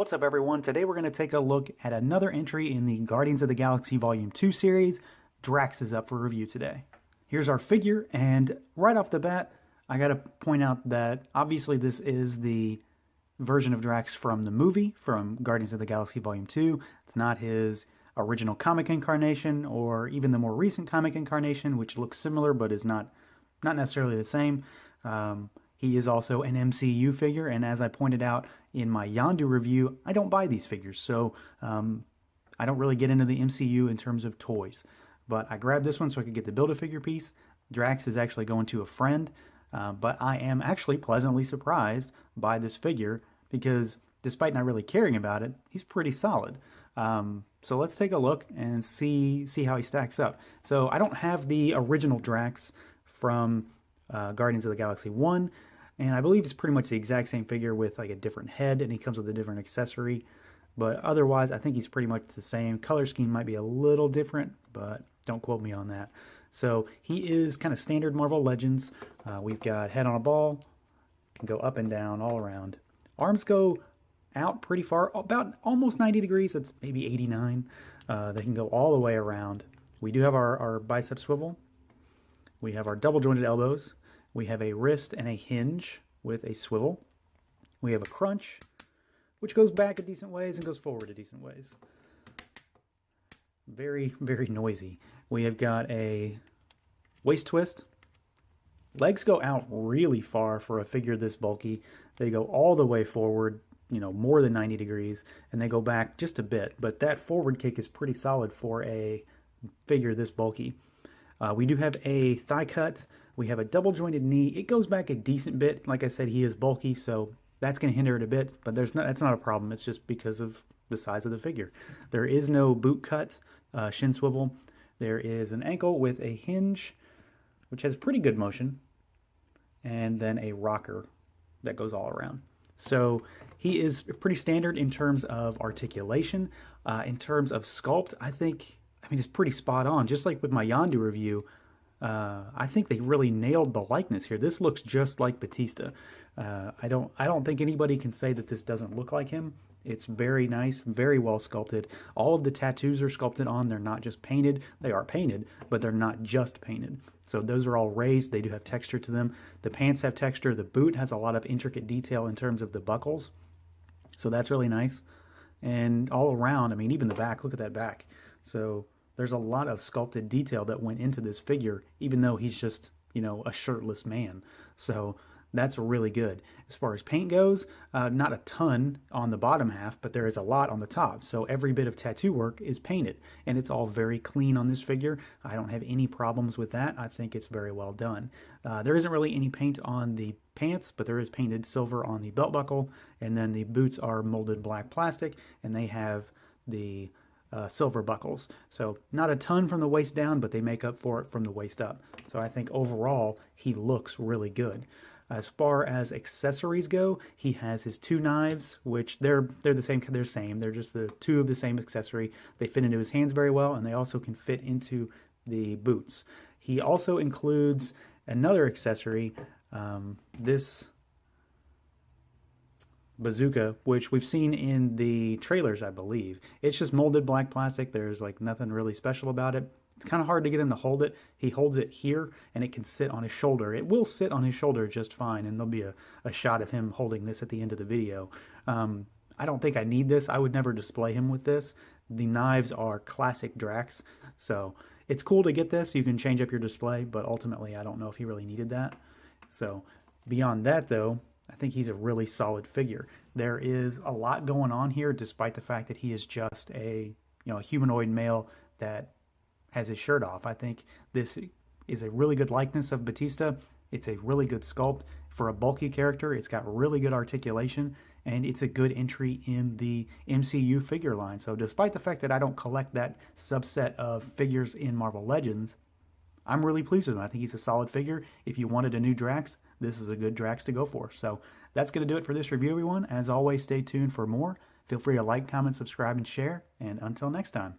What's up, everyone? Today we're going to take a look at another entry in the Guardians of the Galaxy Volume 2 series. DRAX is up for review today. Here's our figure, and right off the bat, I got to point out that obviously this is the version of DRAX from the movie, from Guardians of the Galaxy Volume 2. It's not his original comic incarnation or even the more recent comic incarnation, which looks similar but is not necessarily the same. He is also an MCU figure, and as I pointed out in my Yondu review, I don't buy these figures, so I don't really get into the MCU in terms of toys. But I grabbed this one so I could get the Build-A-Figure piece. DRAX is actually going to a friend, but I am actually pleasantly surprised by this figure because despite not really caring about it, he's pretty solid. So let's take a look and see how he stacks up. So I don't have the original DRAX from Guardians of the Galaxy 1, and I believe it's pretty much the exact same figure with like a different head, and he comes with a different accessory. But otherwise, I think he's pretty much the same. Color scheme might be a little different, but don't quote me on that. So he is kind of standard Marvel Legends. We've got head on a ball, can go up and down all around. Arms go out pretty far, about almost 90 degrees. That's maybe 89. They can go all the way around. We do have our bicep swivel. We have our double jointed elbows. We have a wrist and a hinge with a swivel. We have a crunch, which goes back a decent ways and goes forward a decent ways. Very, very noisy. We have got a waist twist. Legs go out really far for a figure this bulky. They go all the way forward, you know, more than 90 degrees, and they go back just a bit. But that forward kick is pretty solid for a figure this bulky. We do have a thigh cut. We have a double jointed knee. It goes back a decent bit. Like I said, he is bulky, so that's going to hinder it a bit, but that's not a problem. It's just because of the size of the figure. There is no boot cut, shin swivel. There is an ankle with a hinge, which has pretty good motion, and then a rocker that goes all around. So he is pretty standard in terms of articulation. In terms of sculpt, I mean, it's pretty spot on. Just like with my Yondu review, I think they really nailed the likeness here. This looks just like Batista. I don't think anybody can say that this doesn't look like him. It's very nice, very well sculpted. All of the tattoos are sculpted on. They're not just painted. They are painted, but they're not just painted. So those are all raised. They do have texture to them. The pants have texture. The boot has a lot of intricate detail in terms of the buckles. So that's really nice. And all around, I mean, even the back, look at that back. So there's a lot of sculpted detail that went into this figure, even though he's just, you know, a shirtless man. So that's really good. As far as paint goes, not a ton on the bottom half, but there is a lot on the top. So every bit of tattoo work is painted, and it's all very clean on this figure. I don't have any problems with that. I think it's very well done. There isn't really any paint on the pants, but there is painted silver on the belt buckle, and then the boots are molded black plastic, and they have the silver buckles. So not a ton from the waist down, but they make up for it from the waist up. So I think overall he looks really good. As far as accessories go, he has his two knives, which they're the same. They're same. They're just the two of the same accessory. They fit into his hands very well, and they also can fit into the boots. He also includes another accessory, this bazooka, which we've seen in the trailers, I believe. It's just molded black plastic. There's like nothing really special about it. It's kind of hard to get him to hold it. He holds it here, and it can sit on his shoulder. It will sit on his shoulder just fine, and there'll be a shot of him holding this at the end of the video. I don't think I need this. I would never display him with this. The knives are classic DRAX, so it's cool to get this. You can change up your display, but ultimately I don't know if he really needed that. So beyond that, though, I think he's a really solid figure. There is a lot going on here, despite the fact that he is just a humanoid male that has his shirt off. I think this is a really good likeness of Batista. It's a really good sculpt for a bulky character. It's got really good articulation, and it's a good entry in the MCU figure line. So despite the fact that I don't collect that subset of figures in Marvel Legends, I'm really pleased with him. I think he's a solid figure. If you wanted a new DRAX, this is a good DRAX to go for. So that's going to do it for this review, everyone. As always, stay tuned for more. Feel free to like, comment, subscribe, and share. And until next time.